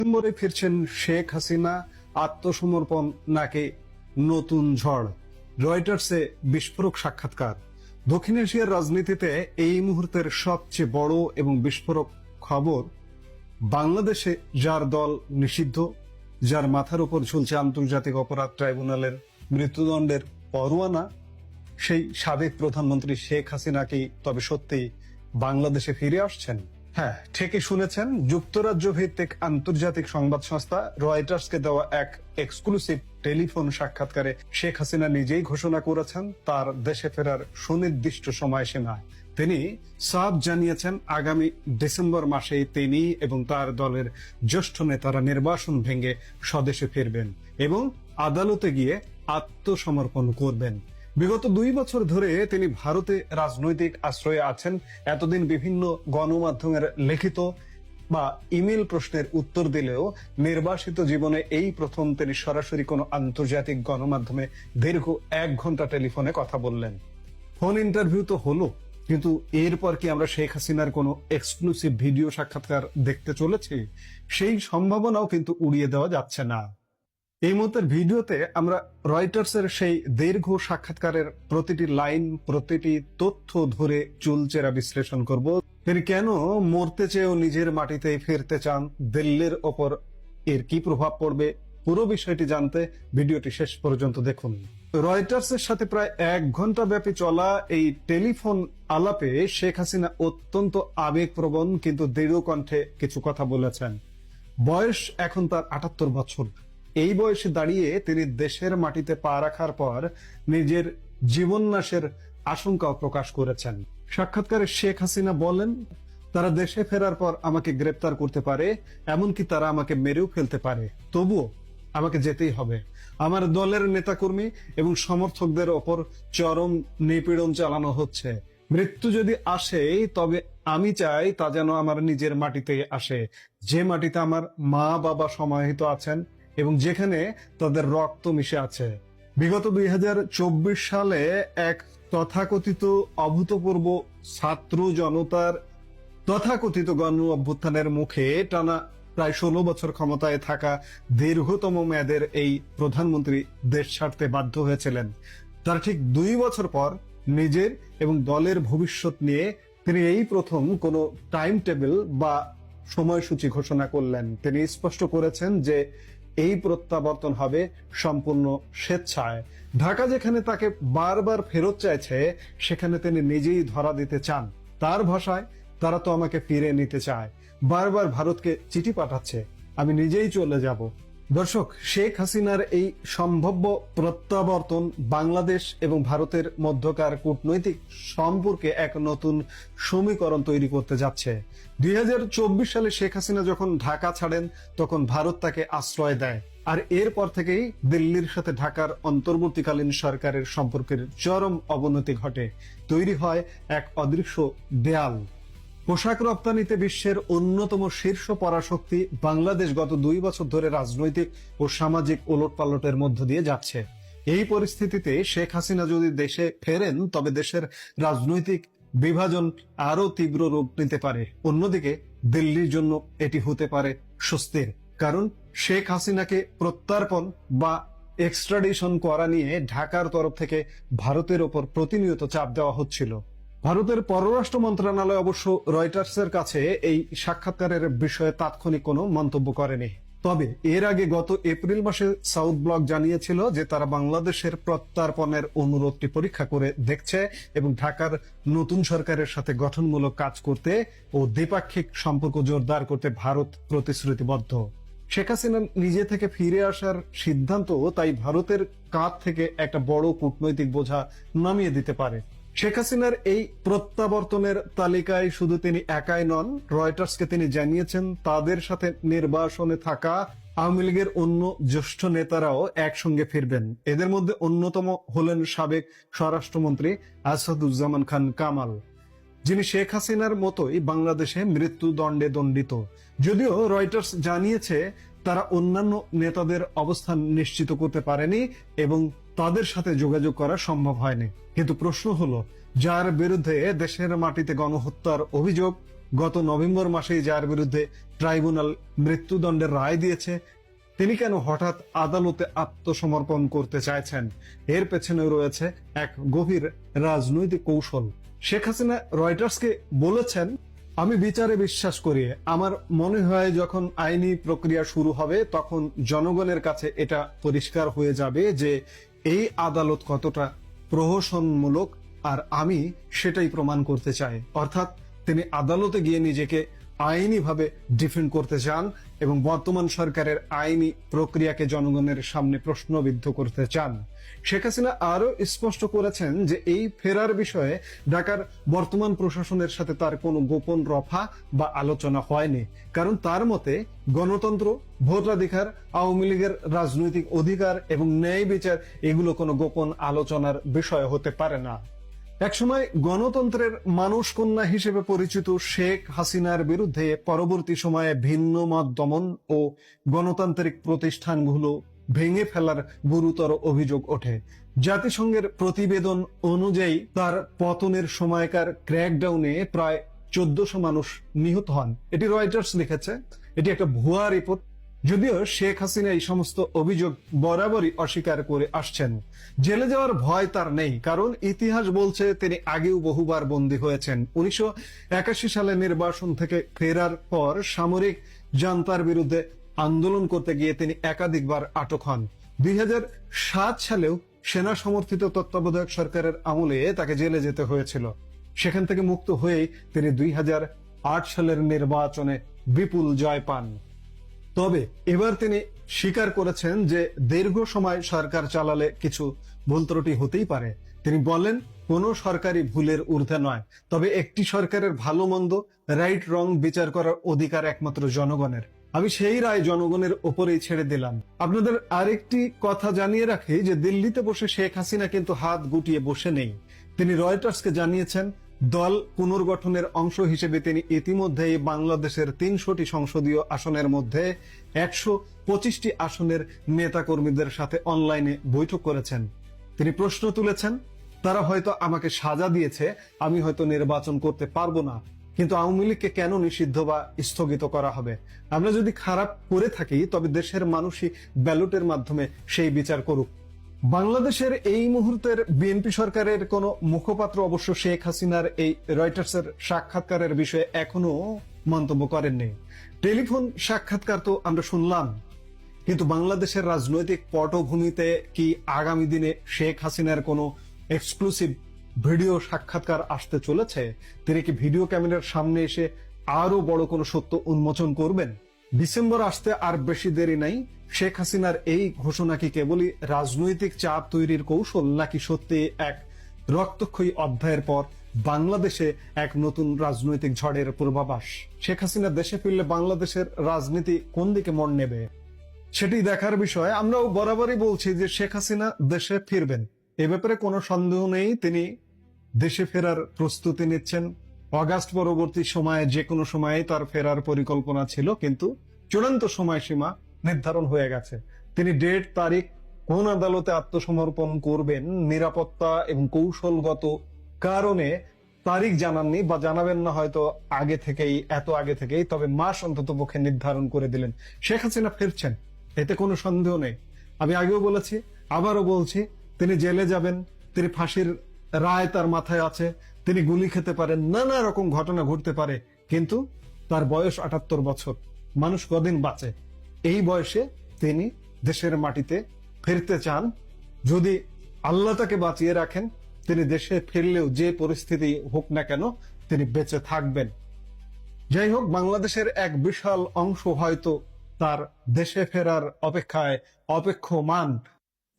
ডিসেম্বরে ফিরছেন শেখ হাসিনা, আত্মসমর্পণ নাকি নতুন ঝড়? রয়টার্সে বিস্ফোরক সাক্ষাৎকার। দক্ষিণ এশিয়ার রাজনীতিতে এই মুহূর্তের সবচেয়ে বড় এবং বিস্ফোরক খবর, বাংলাদেশে যার দল নিষিদ্ধ, যার মাথার উপর ঝুলছে আন্তর্জাতিক অপরাধ ট্রাইব্যুনালের মৃত্যুদণ্ডের পরোয়ানা, সেই সাবেক প্রধানমন্ত্রী শেখ হাসিনা কি তবে সত্যি বাংলাদেশে ফিরে আসছেন? হ্যাঁ, ঠিকই শুনেছেন। যুক্তরাজ্য ভিত্তিক আন্তর্জাতিক সংবাদ সংস্থা রয়টার্সকে দেওয়া এক এক্সক্লুসিভ টেলিফোন সাক্ষাৎকারে শেখ হাসিনা নিজেই ঘোষণা করেছেন তার দেশে ফেরার সুনির্দিষ্ট সময়সীমা। তিনি সাফ জানিয়েছেন আগামী ডিসেম্বর মাসেই তিনি এবং তার দলের জ্যেষ্ঠ নেতারা নির্বাসন ভেঙে স্বদেশে ফিরবেন এবং আদালতে গিয়ে আত্মসমর্পণ করবেন। বিগত 2 বছর ধরে তিনি ভারতে রাজনৈতিক আশ্রয়ে আছেন। এতদিন বিভিন্ন গণমাধ্যমের লিখিত বা ইমেল প্রশ্নের উত্তর দিলেও নির্বাসিত জীবনে এই প্রথম তিনি সরাসরি কোনো আন্তর্জাতিক গণমাধ্যমে দীর্ঘ 1 ঘন্টা টেলিফোনে কথা বললেন। ফোন ইন্টারভিউ তো হলো, কিন্তু এরপর কি আমরা শেখ হাসিনার কোনো এক্সক্লুসিভ ভিডিও সাক্ষাৎকার দেখতে চলেছি? সেই সম্ভাবনাও কিন্তু উড়িয়ে দেওয়া যাচ্ছে না। এই মুহূর্তের ভিডিওতে আমরা রয়টার্সের সেই দীর্ঘ সাক্ষাৎকারের প্রতিটি লাইন, প্রতিটি তথ্য ধরে চুলচেরা বিশ্লেষণ করব। তিনি কেন মরতে চেয়েও নিজের মাটিতে ফিরতে চান, দিল্লির ওপর এর কি প্রভাব পড়বে, পুরো বিষয়টি জানতে ভিডিওটি শেষ পর্যন্ত দেখুন। রয়টার্সের সাথে প্রায় 1 ঘন্টা ব্যাপী চলা এই টেলিফোন আলাপে শেখ হাসিনা অত্যন্ত আবেগপ্রবণ কিন্তু দৃঢ় কণ্ঠে কিছু কথা বলেছেন। বয়স এখন তার 78 বছর। এই বয়সে দাঁড়িয়ে তিনি দেশের মাটিতে পা রাখার পর নিজের জীবননাশের আশঙ্কাও প্রকাশ করেছেন। সাক্ষাৎকারে শেখ হাসিনা বলেন, তারা দেশে ফেরার পর আমাকে গ্রেপ্তার করতে পারে, এমনকি তারা আমাকে মেরেও ফেলতে পারে, তবুও আমাকে যেতেই হবে। আমার দলের নেতাকর্মী এবং সমর্থকদের ওপর চরম নিপীড়ন চালানো হচ্ছে। মৃত্যু যদি আসে তবে আমি চাই তা যেন আমার নিজের মাটিতে আসে, যে মাটিতে আমার মা বাবা সমাহিত আছেন এবং যেখানে তাদের রক্ত মিশে আছে। বিগত 2024 সালে এক তথাকথিত অভূতপূর্ব ছাত্র জনতার তথাকথিত গণ অভ্যুত্থানের মুখে টানা প্রায় 16 বছর ক্ষমতায় থাকা দীর্ঘতম মেয়াদের এই প্রধানমন্ত্রী দেশ ছাড়তে বাধ্য হয়েছিলেন। তার ঠিক 2 বছর পর নিজের এবং দলের ভবিষ্যৎ নিয়ে তিনি এই প্রথম কোনো টাইম টেবিল বা সময়সূচি ঘোষণা করলেন। তিনি স্পষ্ট করেছেন যে এই প্রত্যাবর্তন হবে সম্পূর্ণ স্বেচ্ছায়। ঢাকা যেখানে তাকে বারবার ফেরত চাইছে, সেখানে তিনি নিজেই ধরা দিতে চান। তার ভাষায়, তারা তো আমাকে ফিরে নিতে চায়, বারবার ভারতকে চিঠি পাঠাচ্ছে, আমি নিজেই চলে যাব। দর্শক, শেখ হাসিনার এই সম্ভাব্য প্রত্যাবর্তন বাংলাদেশ এবং ভারতের মধ্যকার কূটনৈতিক সম্পর্কে এক নতুন সমীকরণ তৈরি করতে যাচ্ছে। 2024 সালে শেখ হাসিনা যখন ঢাকা ছাড়েন, তখন ভারত তাকে আশ্রয় দেয়, আর এরপর থেকেই দিল্লির সাথে ঢাকার অন্তর্বর্তীকালীন সরকারের সম্পর্কের চরম অবনতি ঘটে। তৈরি হয় এক অদৃশ্য দেয়াল। পোশাক রপ্তানিতে বিশ্বের অন্যতম শীর্ষ পরাশক্তি বাংলাদেশ গত 2 বছর ধরে রাজনৈতিক ও সামাজিক ওলটপালটের মধ্য দিয়ে যাচ্ছে। এই পরিস্থিতিতে শেখ হাসিনা যদি দেশে ফেরেন, তবে দেশের রাজনৈতিক বিভাজন আরো তীব্র রূপ নিতে পারে। অন্যদিকে দিল্লির জন্য এটি হতে পারে স্বস্তির, কারণ শেখ হাসিনাকে প্রত্যার্পণ বা এক্সট্রাডিশন করা নিয়ে ঢাকার তরফ থেকে ভারতের ওপর প্রতিনিয়ত চাপ দেওয়া হচ্ছিল। ভারতের পররাষ্ট্র মন্ত্রণালয় অবশ্য রয়টার্সের কাছে এই সাক্ষাৎকারের বিষয়ে তাৎক্ষণিক কোনো মন্তব্য করেনি। তবে এর আগে গত এপ্রিল মাসে সাউথ ব্লক জানিয়েছিল যে তারা বাংলাদেশের প্রত্যার্পণের অনুরোধটি পরীক্ষা করে দেখছে এবং ঢাকার নতুন সরকারের সাথে গঠনমূলক কাজ করতে ও দ্বিপাক্ষিক সম্পর্ক জোরদার করতে ভারত প্রতিশ্রুতিবদ্ধ। শেখ হাসিনা নিজে থেকে ফিরে আসার সিদ্ধান্ত তাই ভারতের কাঁধ থেকে একটা বড় কূটনৈতিক বোঝা নামিয়ে দিতে পারে। শেখ হাসিনার এই প্রত্যাবর্তনের তালিকায় শুধু তিনি একাই নন। রয়টার্সকে তিনি জানিয়েছেন তাদের সাথে নির্বাসনে থাকা আওয়ামী লীগের অন্য জ্যেষ্ঠ নেতারাও একসঙ্গে ফিরবেন। এদের মধ্যে অন্যতম হলেন সাবেক স্বরাষ্ট্রমন্ত্রী আসাদুজ্জামান খান কামাল, যিনি শেখ হাসিনার মতোই বাংলাদেশে মৃত্যুদণ্ডে দণ্ডিত। যদিও রয়টার্স জানিয়েছে তারা অন্যান্য নেতাদের অবস্থান নিশ্চিত করতে পারেনি এবং তাদের সাথে যোগাযোগ করা সম্ভব হয়নি। কিন্তু প্রশ্ন হলো, যার বিরুদ্ধে দেশের মাটিতে গণহত্যার অভিযোগ, গত নভেম্বর মাসেই যার বিরুদ্ধে ট্রাইব্যুনাল মৃত্যুদণ্ডের রায় দিয়েছে, তিনি কেন হঠাৎ আদালতে আত্মসমর্পণ করতে চাইছেন? এর পেছনে রয়েছে এক গভীর রাজনৈতিক কৌশল। শেখ হাসিনা রয়টার্সকে বলেছেন, আমি বিচারে বিশ্বাস করি। আমার মনে হয় যখন আইনি প্রক্রিয়া শুরু হবে তখন জনগণের কাছে এটা পরিষ্কার হয়ে যাবে যে এই আদালত কতটা প্রহসনমূলক, আর আমি সেটাই প্রমাণ করতে চাই। অর্থাৎ তিনি আদালতে গিয়ে নিজেকে আইনিভাবে ডিফেন্ড করতে চান এবং বর্তমান সরকারের আইনি প্রক্রিয়াকে জনগণের সামনে প্রশ্নবিদ্ধ করতে চান। শেখ হাসিনা আরো স্পষ্ট করেছেন যে এই ফেরার বিষয়ে ঢাকার বর্তমান প্রশাসনের সাথে তার কোনো গোপন রফা বা আলোচনা হয়নি, কারণ তার মতে গণতন্ত্র, ভোটাধিকার, আওয়ামী লীগের রাজনৈতিক অধিকার এবং ন্যায় বিচার এগুলো কোনো গোপন আলোচনার বিষয় হতে পারে না। একসময় গণতন্ত্রের মানুষ কন্যা হিসেবে পরিচিত শেখ হাসিনার বিরুদ্ধে পরবর্তী সময়ে ভিন্ন মত দমন ও গণতান্ত্রিক প্রতিষ্ঠানগুলো ভেঙে ফেলার গুরুতর অভিযোগ ওঠে। জাতিসংঘের প্রতিবেদন অনুযায়ী তার পতনের সময়কার ক্র্যাকডাউনে প্রায় 1400 মানুষ নিহত হন। এটি রয়টার্স লিখেছে, এটি একটা ভুয়া রিপোর্ট। যদিও শেখ হাসিনা এই সমস্ত অভিযোগ বরাবরই অস্বীকার করে আসছেন। জেলে যাওয়ার ভয় তার নেই, কারণ ইতিহাস বলছে তিনি আগেও বহুবার বন্দী হয়েছেন। 1981 সালে নির্বাসন থেকে ফেরার পর সামরিক জান্তার বিরুদ্ধে আন্দোলন করতে গিয়ে তিনি একাধিকবার আটক হন। 2007 সালেও সেনা সমর্থিত তত্ত্বাবধায়ক সরকারের আমলে তাকে জেলে যেতে হয়েছিল। সেখান থেকে মুক্ত হয়েই তিনি 2008 সালের নির্বাচনে বিপুল জয় পান। তবে এবার তিনি স্বীকার করেছেন যে দীর্ঘ সময় সরকার চালালে কিছু ভুল ত্রুটি হতেই পারে। তিনি বলেন, কোন সরকারি ভুলের ঊর্ধ্বে নয়, তবে একটি সরকারের ভালো মন্দ, রাইট রং বিচার করার অধিকার একমাত্র জনগণের। আমি সেই রায় জনগণের ওপরেই ছেড়ে দিলাম। আপনাদের আরেকটি কথা জানিয়ে রাখি যে দিল্লিতে বসে শেখ হাসিনা কিন্তু হাত গুটিয়ে বসে নেই। তিনি রয়টার্সকে জানিয়েছেন, দল পুনর্গঠনের অংশ হিসেবে তিনি ইতিমধ্যেই বাংলাদেশের 300টি সংসদীয় আসনের মধ্যে 125টি আসনের নেতাকর্মীদের সাথে অনলাইনে বৈঠক করেছেন। তিনি প্রশ্ন তুলেছেন, তারা হয়তো আমাকে সাজা দিয়েছে, আমি হয়তো নির্বাচন করতে পারবো না, কিন্তু আওয়ামী লীগকে কেন নিষিদ্ধ বা স্থগিত করা হবে? আমরা যদি খারাপ করে থাকি তবে দেশের মানুষই ব্যালটের মাধ্যমে সেই বিচার করুক। বাংলাদেশের এই মুহূর্তের বিএনপি সরকারের কোন মুখপাত্র অবশ্য শেখ হাসিনার এই রয়টার্সের সাক্ষাৎকারের বিষয়ে এখনো মন্তব্য করেননি। টেলিফোন সাক্ষাৎকার তো আমরা শুনলাম, কিন্তু বাংলাদেশের রাজনৈতিক পটভূমিতে কি আগামী দিনে শেখ হাসিনার কোনো এক্সক্লুসিভ ভিডিও সাক্ষাৎকার আসতে চলেছে? তিনি কি ভিডিও ক্যামেরার সামনে এসে আরো বড় কোনো সত্য উন্মোচন করবেন? ডিসেম্বর আসতে আর বেশি দেরি নাই। শেখ হাসিনার এই ঘোষণা কি কেবলই রাজনৈতিক চাপ তৈরির কৌশল, নাকি সত্যি এক রক্তক্ষয়ী অধ্যায়ের পর বাংলাদেশে এক নতুন রাজনৈতিক ঝড়ের পূর্বাভাস? শেখ হাসিনা দেশে ফিরলে বাংলাদেশের রাজনীতি কোন দিকে মোড় নেবে সেটি দেখার বিষয়। আমরাও বরাবরই বলছি যে শেখ হাসিনা দেশে ফিরবেন, এ ব্যাপারে কোনো সন্দেহ নেই। তিনি দেশে ফেরার প্রস্তুতি নিচ্ছেন। অগাস্ট পরবর্তী সময়ে যে কোনো সময়ে তার ফেরার পরিকল্পনা ছিল, কিন্তু চূড়ান্ত সময়সীমা নির্ধারণ হয়ে গেছে। তিনি ডেট, তারিখ, কোন আদালতে আত্মসমর্পণ করবেন, নিরাপত্তা এবং কৌশলগত কারণে তারিখ জানাননি বা জানাবেন না হয়তো আগে থেকেই, এত আগে থেকেই, তবে মাস অন্তত পক্ষে নির্ধারণ করে দিলেন। শেখ হাসিনা ফিরছেন, এতে কোনো সন্দেহ নেই। আমি আগেও বলেছি, আবারও বলছি, তিনি জেলে যাবেন, তিনি ফাঁসির রায় তার মাথায় আছে, তিনি গুলি খেতে পারেন, নানা রকম ঘটনা ঘটতে পারে, কিন্তু তার বয়স 78 বছর। মানুষ কদিন বাঁচে? এই বয়সে তিনি দেশের মাটিতে ফিরতে চান। যদি আল্লাহ তাকে বাঁচিয়ে রাখেন, তিনি দেশে ফিরলেও যে পরিস্থিতি হোক না কেন তিনি বেঁচে থাকবেন। যাই হোক, বাংলাদেশের এক বিশাল অংশ হয়তো তার দেশে ফেরার অপেক্ষায় অপেক্ষমান।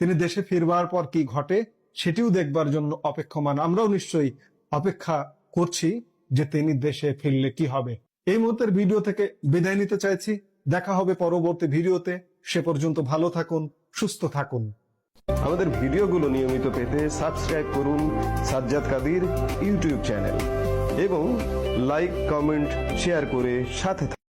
তিনি দেশে ফিরবার পর কি ঘটে সেটিও দেখবার জন্য অপেক্ষমান। আমরাও নিশ্চয়ই অপেক্ষা করছি যে তিনি দেশে ফিরলে কি হবে। এই মুহূর্তের ভিডিও থেকে বিদায় নিতে চাইছি। দেখা হবে পরবর্তী ভিডিওতে। সে পর্যন্ত ভালো থাকুন, সুস্থ থাকুন। আমাদের ভিডিওগুলো নিয়মিত পেতে সাবস্ক্রাইব করুন সাজ্জাদ কাদির ইউটিউব চ্যানেল এবং লাইক, কমেন্ট, শেয়ার করে সাথে থাকুন।